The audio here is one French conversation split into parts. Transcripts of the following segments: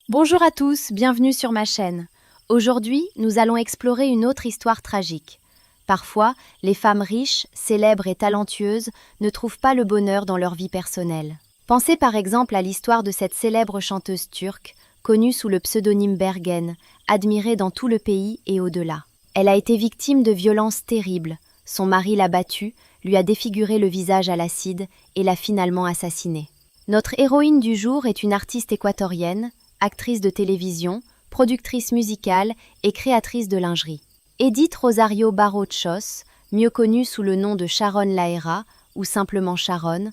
Bonjour à tous, bienvenue sur ma chaîne. Aujourd'hui, nous allons explorer une autre histoire tragique. Parfois, les femmes riches, célèbres et talentueuses ne trouvent pas le bonheur dans leur vie personnelle. Pensez par exemple à l'histoire de cette célèbre chanteuse turque, connue sous le pseudonyme Bergen, admirée dans tout le pays et au-delà. Elle a été victime de violences terribles. Son mari l'a battue, lui a défiguré le visage à l'acide et l'a finalement assassinée. Notre héroïne du jour est une artiste équatorienne, actrice de télévision, productrice musicale et créatrice de lingerie. Edith Rosario Barros-Chos, mieux connue sous le nom de Sharon Laera ou simplement Sharon,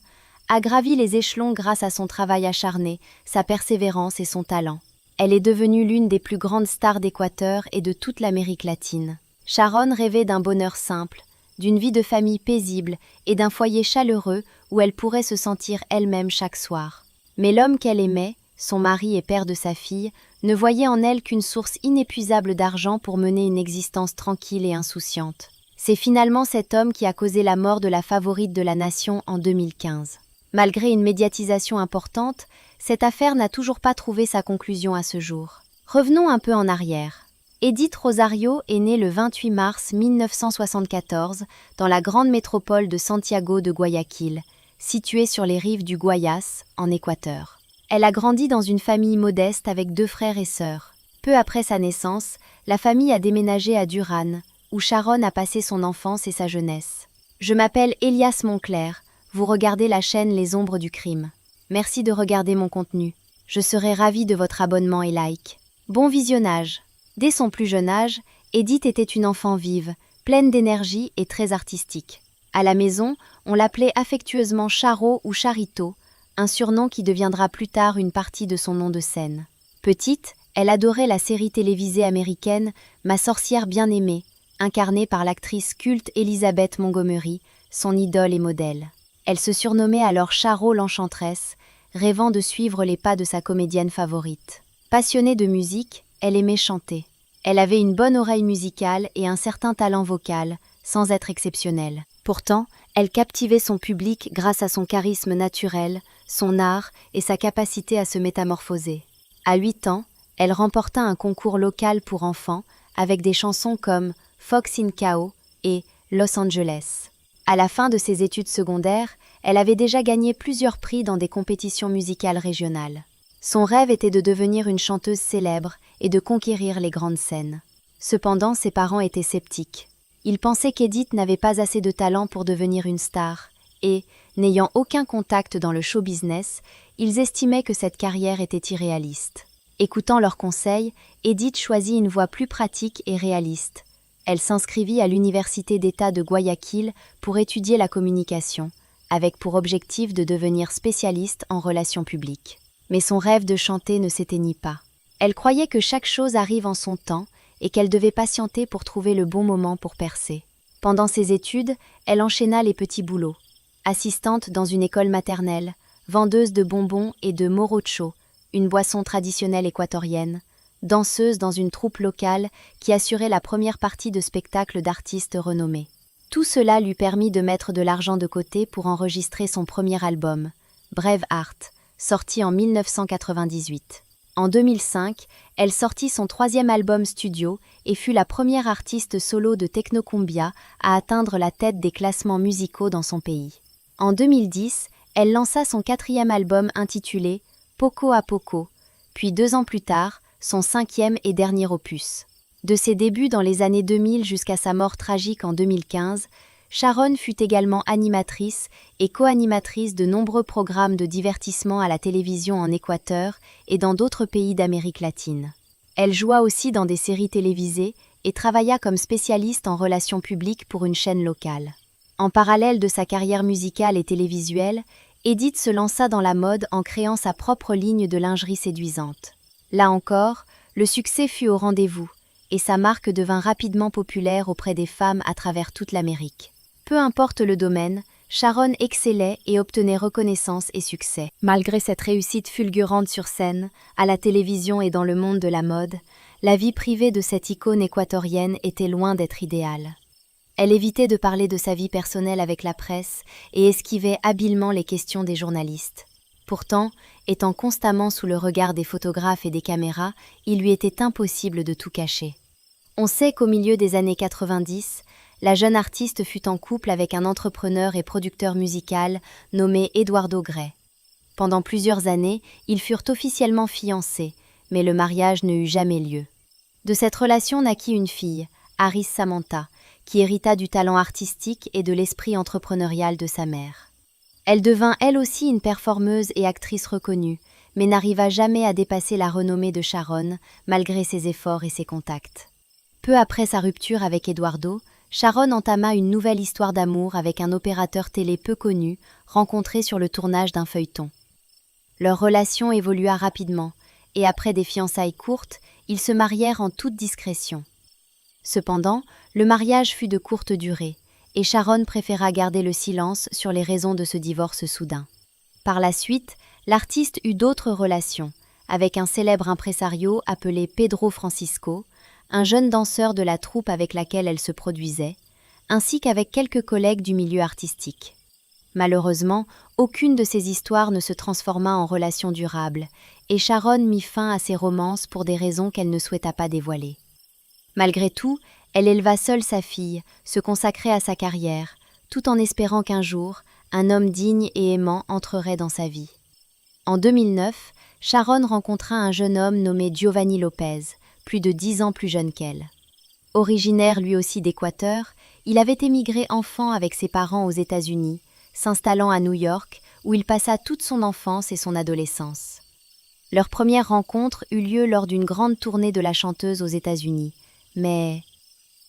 a gravi les échelons grâce à son travail acharné, sa persévérance et son talent. Elle est devenue l'une des plus grandes stars d'Équateur et de toute l'Amérique latine. Sharon rêvait d'un bonheur simple, d'une vie de famille paisible et d'un foyer chaleureux où elle pourrait se sentir elle-même chaque soir. Mais l'homme qu'elle aimait, son mari et père de sa fille, ne voyait en elle qu'une source inépuisable d'argent pour mener une existence tranquille et insouciante. C'est finalement cet homme qui a causé la mort de la favorite de la nation en 2015. Malgré une médiatisation importante, cette affaire n'a toujours pas trouvé sa conclusion à ce jour. Revenons un peu en arrière. Edith Rosario est née le 28 mars 1974 dans la grande métropole de Santiago de Guayaquil, située sur les rives du Guayas, en Équateur. Elle a grandi dans une famille modeste avec 2 frères et sœurs. Peu après sa naissance, la famille a déménagé à Durán, où Sharon a passé son enfance et sa jeunesse. Je m'appelle Elias Moncler, vous regardez la chaîne Les Ombres du Crime. Merci de regarder mon contenu. Je serai ravie de votre abonnement et like. Bon visionnage. Dès son plus jeune âge, Edith était une enfant vive, pleine d'énergie et très artistique. À la maison, on l'appelait affectueusement Charo ou Charito, un surnom qui deviendra plus tard une partie de son nom de scène. Petite, elle adorait la série télévisée américaine Ma sorcière bien-aimée, incarnée par l'actrice culte Elizabeth Montgomery, son idole et modèle. Elle se surnommait alors Charo l'Enchanteresse, rêvant de suivre les pas de sa comédienne favorite. Passionnée de musique, elle aimait chanter. Elle avait une bonne oreille musicale et un certain talent vocal, sans être exceptionnelle. Pourtant, elle captivait son public grâce à son charisme naturel, son art et sa capacité à se métamorphoser. À 8 ans, elle remporta un concours local pour enfants avec des chansons comme Fox in Cao et Los Angeles. À la fin de ses études secondaires, elle avait déjà gagné plusieurs prix dans des compétitions musicales régionales. Son rêve était de devenir une chanteuse célèbre et de conquérir les grandes scènes. Cependant, ses parents étaient sceptiques. Ils pensaient qu'Edith n'avait pas assez de talent pour devenir une star et, n'ayant aucun contact dans le show business, ils estimaient que cette carrière était irréaliste. Écoutant leurs conseils, Edith choisit une voie plus pratique et réaliste. Elle s'inscrivit à l'Université d'État de Guayaquil pour étudier la communication, avec pour objectif de devenir spécialiste en relations publiques. Mais son rêve de chanter ne s'éteignit pas. Elle croyait que chaque chose arrive en son temps et qu'elle devait patienter pour trouver le bon moment pour percer. Pendant ses études, elle enchaîna les petits boulots. Assistante dans une école maternelle, vendeuse de bonbons et de morocho, une boisson traditionnelle équatorienne, danseuse dans une troupe locale qui assurait la première partie de spectacles d'artistes renommés. Tout cela lui permit de mettre de l'argent de côté pour enregistrer son premier album, Braveheart, sorti en 1998. En 2005, elle sortit son 3e album studio et fut la première artiste solo de technocumbia à atteindre la tête des classements musicaux dans son pays. En 2010, elle lança son 4e album intitulé Poco a Poco, puis 2 ans plus tard, son 5e et dernier opus. De ses débuts dans les années 2000 jusqu'à sa mort tragique en 2015, Sharon fut également animatrice et co-animatrice de nombreux programmes de divertissement à la télévision en Équateur et dans d'autres pays d'Amérique latine. Elle joua aussi dans des séries télévisées et travailla comme spécialiste en relations publiques pour une chaîne locale. En parallèle de sa carrière musicale et télévisuelle, Edith se lança dans la mode en créant sa propre ligne de lingerie séduisante. Là encore, le succès fut au rendez-vous, et sa marque devint rapidement populaire auprès des femmes à travers toute l'Amérique. Peu importe le domaine, Sharon excellait et obtenait reconnaissance et succès. Malgré cette réussite fulgurante sur scène, à la télévision et dans le monde de la mode, la vie privée de cette icône équatorienne était loin d'être idéale. Elle évitait de parler de sa vie personnelle avec la presse et esquivait habilement les questions des journalistes. Pourtant, étant constamment sous le regard des photographes et des caméras, il lui était impossible de tout cacher. On sait qu'au milieu des années 90, la jeune artiste fut en couple avec un entrepreneur et producteur musical nommé Eduardo Grey. Pendant plusieurs années, ils furent officiellement fiancés, mais le mariage ne eut jamais lieu. De cette relation naquit une fille, Aris Samantha, qui hérita du talent artistique et de l'esprit entrepreneurial de sa mère. Elle devint elle aussi une performeuse et actrice reconnue, mais n'arriva jamais à dépasser la renommée de Sharon, malgré ses efforts et ses contacts. Peu après sa rupture avec Eduardo, Sharon entama une nouvelle histoire d'amour avec un opérateur télé peu connu, rencontré sur le tournage d'un feuilleton. Leur relation évolua rapidement, et après des fiançailles courtes, ils se marièrent en toute discrétion. Cependant, le mariage fut de courte durée, et Sharon préféra garder le silence sur les raisons de ce divorce soudain. Par la suite, l'artiste eut d'autres relations, avec un célèbre impresario appelé Pedro Francisco, un jeune danseur de la troupe avec laquelle elle se produisait, ainsi qu'avec quelques collègues du milieu artistique. Malheureusement, aucune de ces histoires ne se transforma en relation durable, et Sharon mit fin à ses romances pour des raisons qu'elle ne souhaita pas dévoiler. Malgré tout, elle éleva seule sa fille, se consacrait à sa carrière, tout en espérant qu'un jour, un homme digne et aimant entrerait dans sa vie. En 2009, Sharon rencontra un jeune homme nommé Giovanni Lopez, plus de 10 ans plus jeune qu'elle. Originaire lui aussi d'Équateur, il avait émigré enfant avec ses parents aux États-Unis, s'installant à New York, où il passa toute son enfance et son adolescence. Leur première rencontre eut lieu lors d'une grande tournée de la chanteuse aux États-Unis, mais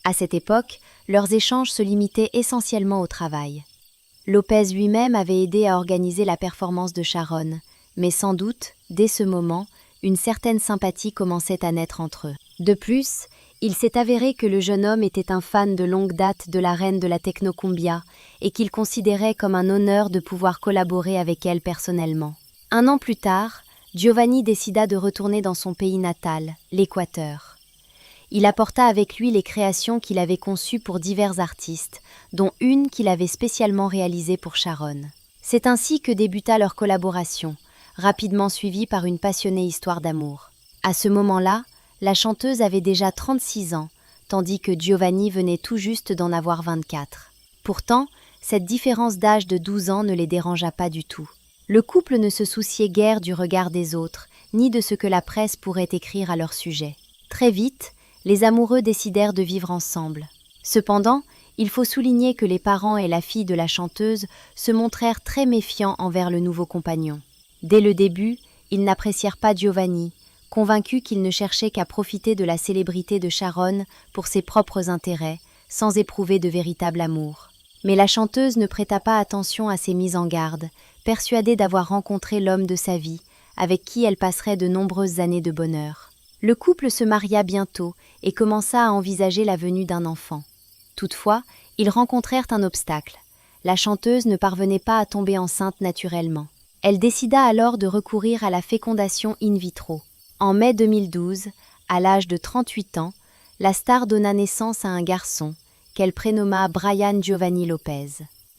à cette époque, leurs échanges se limitaient essentiellement au travail. Lopez lui-même avait aidé à organiser la performance de Sharon, mais sans doute, dès ce moment, une certaine sympathie commençait à naître entre eux. De plus, il s'est avéré que le jeune homme était un fan de longue date de la reine de la technocumbia et qu'il considérait comme un honneur de pouvoir collaborer avec elle personnellement. Un an plus tard, Giovanni décida de retourner dans son pays natal, l'Équateur. Il apporta avec lui les créations qu'il avait conçues pour divers artistes, dont une qu'il avait spécialement réalisée pour Sharon. C'est ainsi que débuta leur collaboration, rapidement suivie par une passionnée histoire d'amour. À ce moment-là, la chanteuse avait déjà 36 ans, tandis que Giovanni venait tout juste d'en avoir 24. Pourtant, cette différence d'âge de 12 ans ne les dérangea pas du tout. Le couple ne se souciait guère du regard des autres, ni de ce que la presse pourrait écrire à leur sujet. Très vite, les amoureux décidèrent de vivre ensemble. Cependant, il faut souligner que les parents et la fille de la chanteuse se montrèrent très méfiants envers le nouveau compagnon. Dès le début, ils n'apprécièrent pas Giovanni, convaincus qu'il ne cherchait qu'à profiter de la célébrité de Sharon pour ses propres intérêts, sans éprouver de véritable amour. Mais la chanteuse ne prêta pas attention à ces mises en garde, persuadée d'avoir rencontré l'homme de sa vie, avec qui elle passerait de nombreuses années de bonheur. Le couple se maria bientôt et commença à envisager la venue d'un enfant. Toutefois, ils rencontrèrent un obstacle. La chanteuse ne parvenait pas à tomber enceinte naturellement. Elle décida alors de recourir à la fécondation in vitro. En mai 2012, à l'âge de 38 ans, la star donna naissance à un garçon, qu'elle prénomma Brian Giovanni Lopez.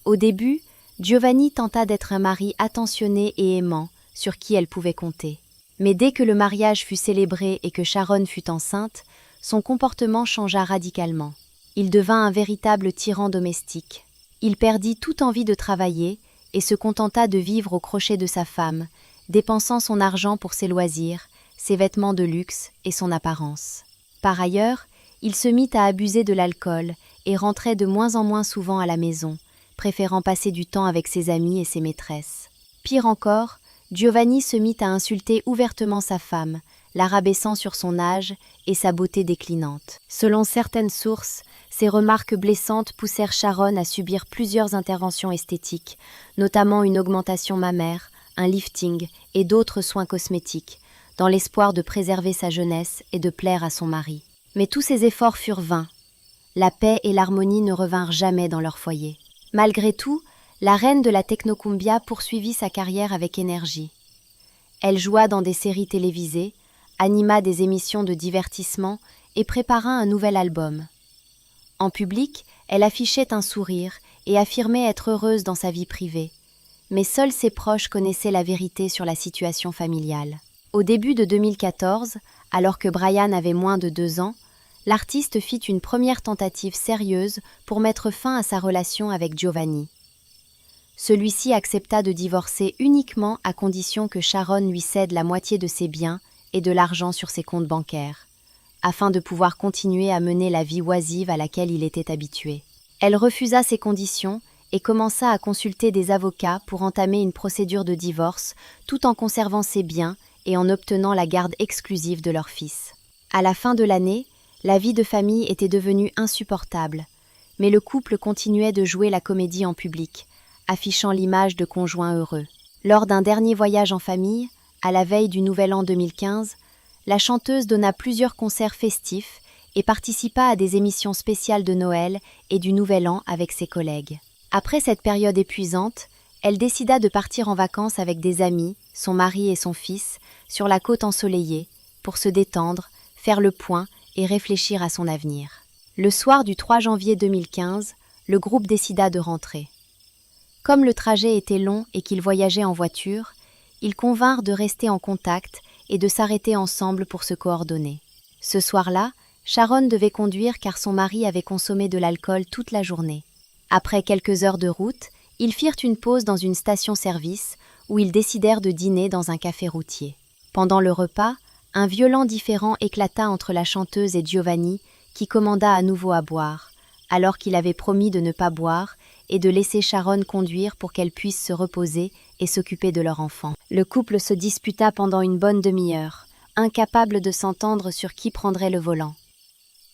Au début, Giovanni tenta d'être un mari attentionné et aimant, sur qui elle pouvait compter. Mais dès que le mariage fut célébré et que Sharon fut enceinte, son comportement changea radicalement. Il devint un véritable tyran domestique. Il perdit toute envie de travailler et se contenta de vivre au crochet de sa femme, dépensant son argent pour ses loisirs, ses vêtements de luxe et son apparence. Par ailleurs, il se mit à abuser de l'alcool et rentrait de moins en moins souvent à la maison, préférant passer du temps avec ses amis et ses maîtresses. Pire encore, Giovanni se mit à insulter ouvertement sa femme, la rabaissant sur son âge et sa beauté déclinante. Selon certaines sources, ces remarques blessantes poussèrent Sharon à subir plusieurs interventions esthétiques, notamment une augmentation mammaire, un lifting et d'autres soins cosmétiques, dans l'espoir de préserver sa jeunesse et de plaire à son mari. Mais tous ces efforts furent vains. La paix et l'harmonie ne revinrent jamais dans leur foyer. Malgré tout, la reine de la technocumbia poursuivit sa carrière avec énergie. Elle joua dans des séries télévisées, anima des émissions de divertissement et prépara un nouvel album. En public, elle affichait un sourire et affirmait être heureuse dans sa vie privée. mais seuls ses proches connaissaient la vérité sur la situation familiale. Au début de 2014, alors que Brian avait moins de 2 ans, l'artiste fit une première tentative sérieuse pour mettre fin à sa relation avec Giovanni. Celui-ci accepta de divorcer uniquement à condition que Sharon lui cède la moitié de ses biens et de l'argent sur ses comptes bancaires, afin de pouvoir continuer à mener la vie oisive à laquelle il était habitué. Elle refusa ces conditions et commença à consulter des avocats pour entamer une procédure de divorce tout en conservant ses biens et en obtenant la garde exclusive de leur fils. À la fin de l'année, la vie de famille était devenue insupportable, mais le couple continuait de jouer la comédie en public, affichant l'image de conjoints heureux. Lors d'un dernier voyage en famille, à la veille du Nouvel An 2015, la chanteuse donna plusieurs concerts festifs et participa à des émissions spéciales de Noël et du Nouvel An avec ses collègues. Après cette période épuisante, elle décida de partir en vacances avec des amis, son mari et son fils, sur la côte ensoleillée, pour se détendre, faire le point et réfléchir à son avenir. Le soir du 3 janvier 2015, le groupe décida de rentrer. Comme le trajet était long et qu'ils voyageaient en voiture, ils convinrent de rester en contact et de s'arrêter ensemble pour se coordonner. Ce soir-là, Sharon devait conduire car son mari avait consommé de l'alcool toute la journée. Après quelques heures de route, ils firent une pause dans une station-service où ils décidèrent de dîner dans un café routier. Pendant le repas, un violent différend éclata entre la chanteuse et Giovanni, qui commanda à nouveau à boire, alors qu'il avait promis de ne pas boire et de laisser Sharon conduire pour qu'elle puisse se reposer et s'occuper de leur enfant. Le couple se disputa pendant une bonne demi-heure, incapable de s'entendre sur qui prendrait le volant.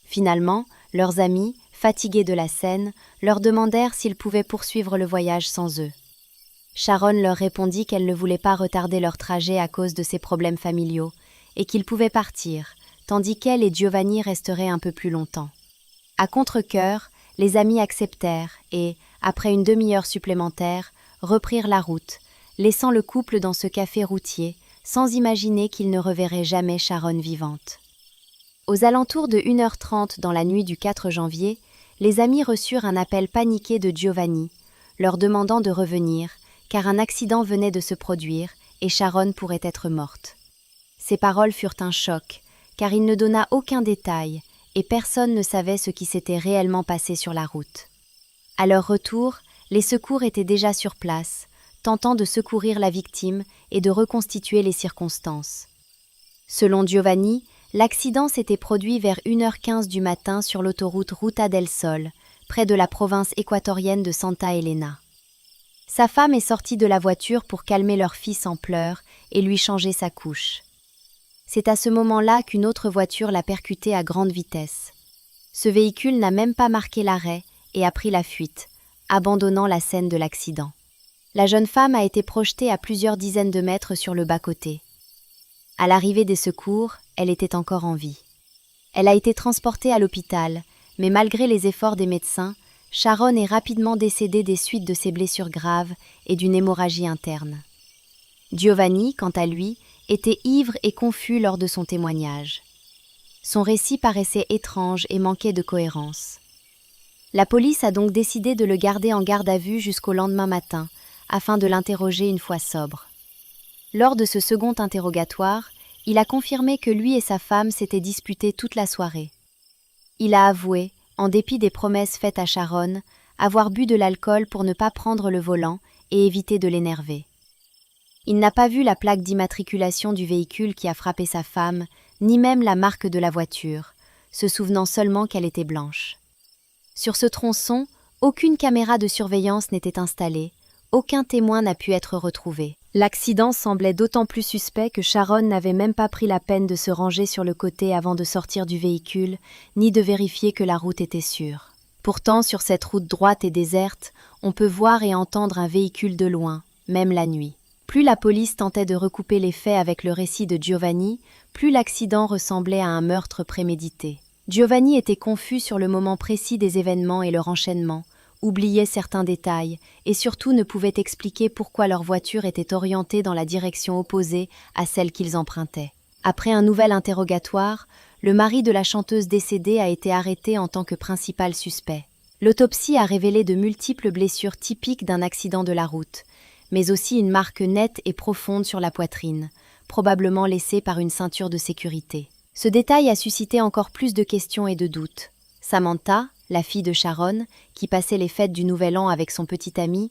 Finalement, leurs amis, fatigués de la scène, leur demandèrent s'ils pouvaient poursuivre le voyage sans eux. Sharon leur répondit qu'elle ne voulait pas retarder leur trajet à cause de ses problèmes familiaux et qu'ils pouvaient partir, tandis qu'elle et Giovanni resteraient un peu plus longtemps. À contre-cœur, les amis acceptèrent et, après une demi-heure supplémentaire, reprirent la route, laissant le couple dans ce café routier, sans imaginer qu'ils ne reverraient jamais Sharon vivante. Aux alentours de 1h30 dans la nuit du 4 janvier, les amis reçurent un appel paniqué de Giovanni, leur demandant de revenir, car un accident venait de se produire et Sharon pourrait être morte. Ces paroles furent un choc, car il ne donna aucun détail et personne ne savait ce qui s'était réellement passé sur la route. À leur retour, les secours étaient déjà sur place, tentant de secourir la victime et de reconstituer les circonstances. Selon Giovanni, l'accident s'était produit vers 1h15 du matin sur l'autoroute Ruta del Sol, près de la province équatorienne de Santa Elena. Sa femme est sortie de la voiture pour calmer leur fils en pleurs et lui changer sa couche. C'est à ce moment-là qu'une autre voiture l'a percuté à grande vitesse. Ce véhicule n'a même pas marqué l'arrêt et a pris la fuite, abandonnant la scène de l'accident. La jeune femme a été projetée à plusieurs dizaines de mètres sur le bas-côté. À l'arrivée des secours, elle était encore en vie. Elle a été transportée à l'hôpital, mais malgré les efforts des médecins, Sharon est rapidement décédée des suites de ses blessures graves et d'une hémorragie interne. Giovanni, quant à lui, était ivre et confus lors de son témoignage. Son récit paraissait étrange et manquait de cohérence. La police a donc décidé de le garder en garde à vue jusqu'au lendemain matin, afin de l'interroger une fois sobre. Lors de ce second interrogatoire, il a confirmé que lui et sa femme s'étaient disputés toute la soirée. Il a avoué, en dépit des promesses faites à Sharon, avoir bu de l'alcool pour ne pas prendre le volant et éviter de l'énerver. Il n'a pas vu la plaque d'immatriculation du véhicule qui a frappé sa femme, ni même la marque de la voiture, se souvenant seulement qu'elle était blanche. Sur ce tronçon, aucune caméra de surveillance n'était installée, aucun témoin n'a pu être retrouvé. L'accident semblait d'autant plus suspect que Sharon n'avait même pas pris la peine de se ranger sur le côté avant de sortir du véhicule, ni de vérifier que la route était sûre. Pourtant, sur cette route droite et déserte, on peut voir et entendre un véhicule de loin, même la nuit. Plus la police tentait de recouper les faits avec le récit de Giovanni, plus l'accident ressemblait à un meurtre prémédité. Giovanni était confus sur le moment précis des événements et leur enchaînement, oubliait certains détails et surtout ne pouvait expliquer pourquoi leur voiture était orientée dans la direction opposée à celle qu'ils empruntaient. Après un nouvel interrogatoire, le mari de la chanteuse décédée a été arrêté en tant que principal suspect. L'autopsie a révélé de multiples blessures typiques d'un accident de la route, mais aussi une marque nette et profonde sur la poitrine, probablement laissée par une ceinture de sécurité. Ce détail a suscité encore plus de questions et de doutes. Samantha, la fille de Sharon, qui passait les fêtes du Nouvel An avec son petit ami,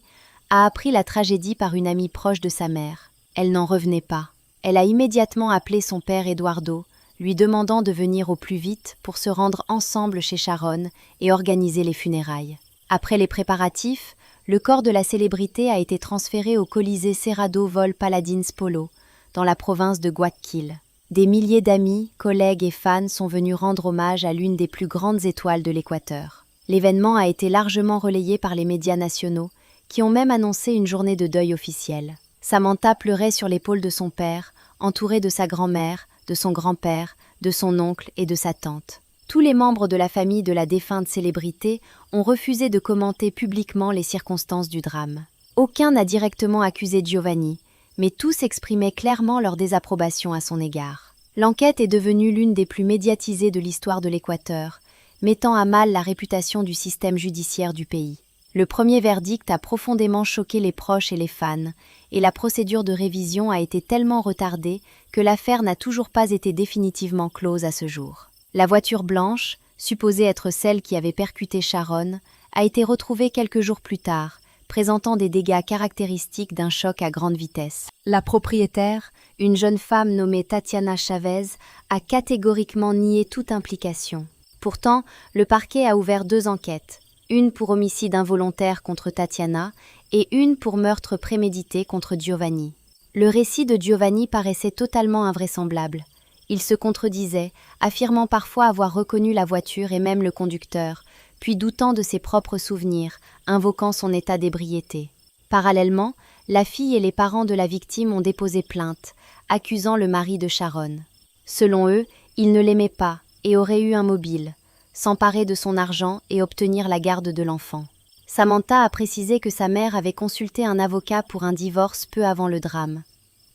a appris la tragédie par une amie proche de sa mère. Elle n'en revenait pas. Elle a immédiatement appelé son père Eduardo, lui demandant de venir au plus vite pour se rendre ensemble chez Sharon et organiser les funérailles. Après les préparatifs, le corps de la célébrité a été transféré au Colisée Cerrado Vol Paladins Polo, dans la province de Guayaquil. Des milliers d'amis, collègues et fans sont venus rendre hommage à l'une des plus grandes étoiles de l'Équateur. L'événement a été largement relayé par les médias nationaux, qui ont même annoncé une journée de deuil officielle. Samantha pleurait sur l'épaule de son père, entourée de sa grand-mère, de son grand-père, de son oncle et de sa tante. Tous les membres de la famille de la défunte célébrité ont refusé de commenter publiquement les circonstances du drame. Aucun n'a directement accusé Giovanni, mais tous exprimaient clairement leur désapprobation à son égard. L'enquête est devenue l'une des plus médiatisées de l'histoire de l'Équateur, mettant à mal la réputation du système judiciaire du pays. Le premier verdict a profondément choqué les proches et les fans, et la procédure de révision a été tellement retardée que l'affaire n'a toujours pas été définitivement close à ce jour. La voiture blanche, supposée être celle qui avait percuté Sharon, a été retrouvée quelques jours plus tard, présentant des dégâts caractéristiques d'un choc à grande vitesse. La propriétaire, une jeune femme nommée Tatiana Chavez, a catégoriquement nié toute implication. Pourtant, le parquet a ouvert 2 enquêtes, une pour homicide involontaire contre Tatiana et une pour meurtre prémédité contre Giovanni. Le récit de Giovanni paraissait totalement invraisemblable. Il se contredisait, affirmant parfois avoir reconnu la voiture et même le conducteur, puis doutant de ses propres souvenirs, invoquant son état d'ébriété. Parallèlement, la fille et les parents de la victime ont déposé plainte, accusant le mari de Sharon. Selon eux, il ne l'aimait pas et aurait eu un mobile, s'emparer de son argent et obtenir la garde de l'enfant. Samantha a précisé que sa mère avait consulté un avocat pour un divorce peu avant le drame.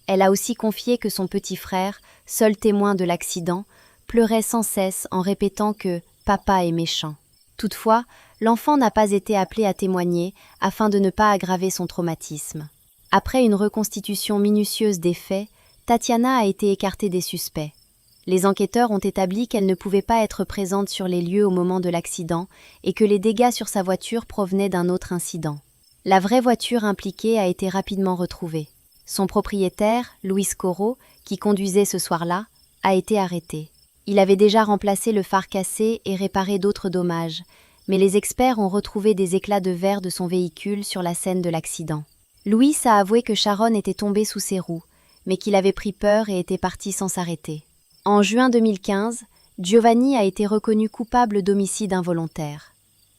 Elle a aussi confié que son petit frère, seul témoin de l'accident, pleurait sans cesse en répétant que « papa est méchant ». Toutefois, l'enfant n'a pas été appelé à témoigner afin de ne pas aggraver son traumatisme. Après une reconstitution minutieuse des faits, Tatiana a été écartée des suspects. Les enquêteurs ont établi qu'elle ne pouvait pas être présente sur les lieux au moment de l'accident et que les dégâts sur sa voiture provenaient d'un autre incident. La vraie voiture impliquée a été rapidement retrouvée. Son propriétaire, Luis Coro, qui conduisait ce soir-là, a été arrêté. Il avait déjà remplacé le phare cassé et réparé d'autres dommages, mais les experts ont retrouvé des éclats de verre de son véhicule sur la scène de l'accident. Luis a avoué que Sharon était tombée sous ses roues, mais qu'il avait pris peur et était parti sans s'arrêter. En juin 2015, Giovanni a été reconnu coupable d'homicide involontaire.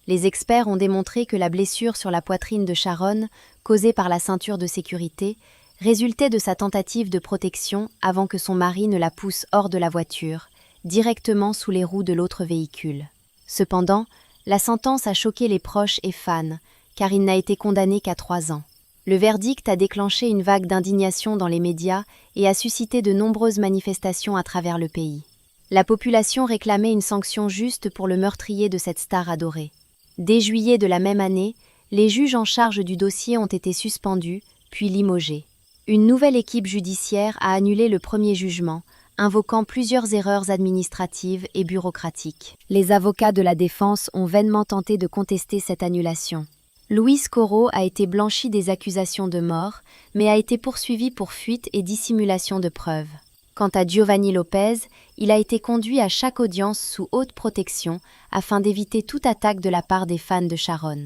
Les experts ont démontré que la blessure sur la poitrine de Sharon, causée par la ceinture de sécurité, résultait de sa tentative de protection avant que son mari ne la pousse hors de la voiture, directement sous les roues de l'autre véhicule. Cependant, la sentence a choqué les proches et fans, car il n'a été condamné qu'à 3 ans. Le verdict a déclenché une vague d'indignation dans les médias et a suscité de nombreuses manifestations à travers le pays. La population réclamait une sanction juste pour le meurtrier de cette star adorée. Dès juillet de la même année, les juges en charge du dossier ont été suspendus, puis limogés. Une nouvelle équipe judiciaire a annulé le premier jugement, invoquant plusieurs erreurs administratives et bureaucratiques. Les avocats de la défense ont vainement tenté de contester cette annulation. Luis Coro a été blanchi des accusations de mort, mais a été poursuivi pour fuite et dissimulation de preuves. Quant à Giovanni Lopez, il a été conduit à chaque audience sous haute protection afin d'éviter toute attaque de la part des fans de Sharon.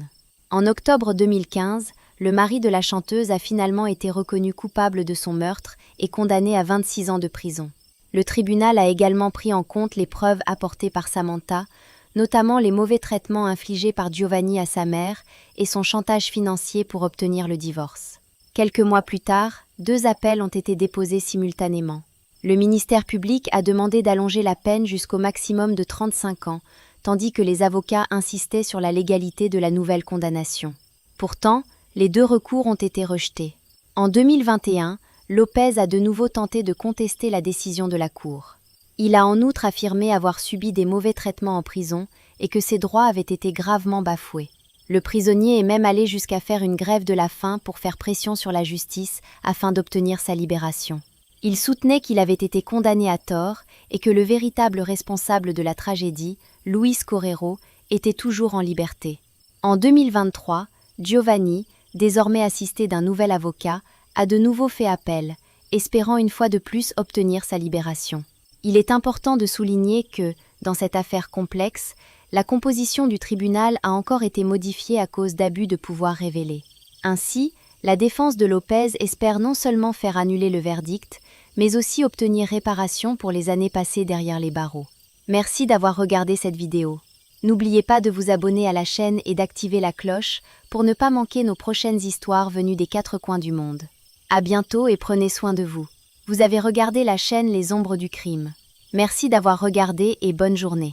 En octobre 2015, le mari de la chanteuse a finalement été reconnu coupable de son meurtre et condamné à 26 ans de prison. Le tribunal a également pris en compte les preuves apportées par Samantha, notamment les mauvais traitements infligés par Giovanni à sa mère et son chantage financier pour obtenir le divorce. Quelques mois plus tard, 2 appels ont été déposés simultanément. Le ministère public a demandé d'allonger la peine jusqu'au maximum de 35 ans, tandis que les avocats insistaient sur la légalité de la nouvelle condamnation. Pourtant, les 2 recours ont été rejetés. En 2021, Lopez a de nouveau tenté de contester la décision de la Cour. Il a en outre affirmé avoir subi des mauvais traitements en prison et que ses droits avaient été gravement bafoués. Le prisonnier est même allé jusqu'à faire une grève de la faim pour faire pression sur la justice afin d'obtenir sa libération. Il soutenait qu'il avait été condamné à tort et que le véritable responsable de la tragédie, Luis Correro, était toujours en liberté. En 2023, Giovanni, désormais assisté d'un nouvel avocat, a de nouveau fait appel, espérant une fois de plus obtenir sa libération. Il est important de souligner que, dans cette affaire complexe, la composition du tribunal a encore été modifiée à cause d'abus de pouvoir révélés. Ainsi, la défense de Lopez espère non seulement faire annuler le verdict, mais aussi obtenir réparation pour les années passées derrière les barreaux. Merci d'avoir regardé cette vidéo. N'oubliez pas de vous abonner à la chaîne et d'activer la cloche pour ne pas manquer nos prochaines histoires venues des 4 coins du monde. À bientôt et prenez soin de vous. Vous avez regardé la chaîne Les Ombres du Crime. Merci d'avoir regardé et bonne journée.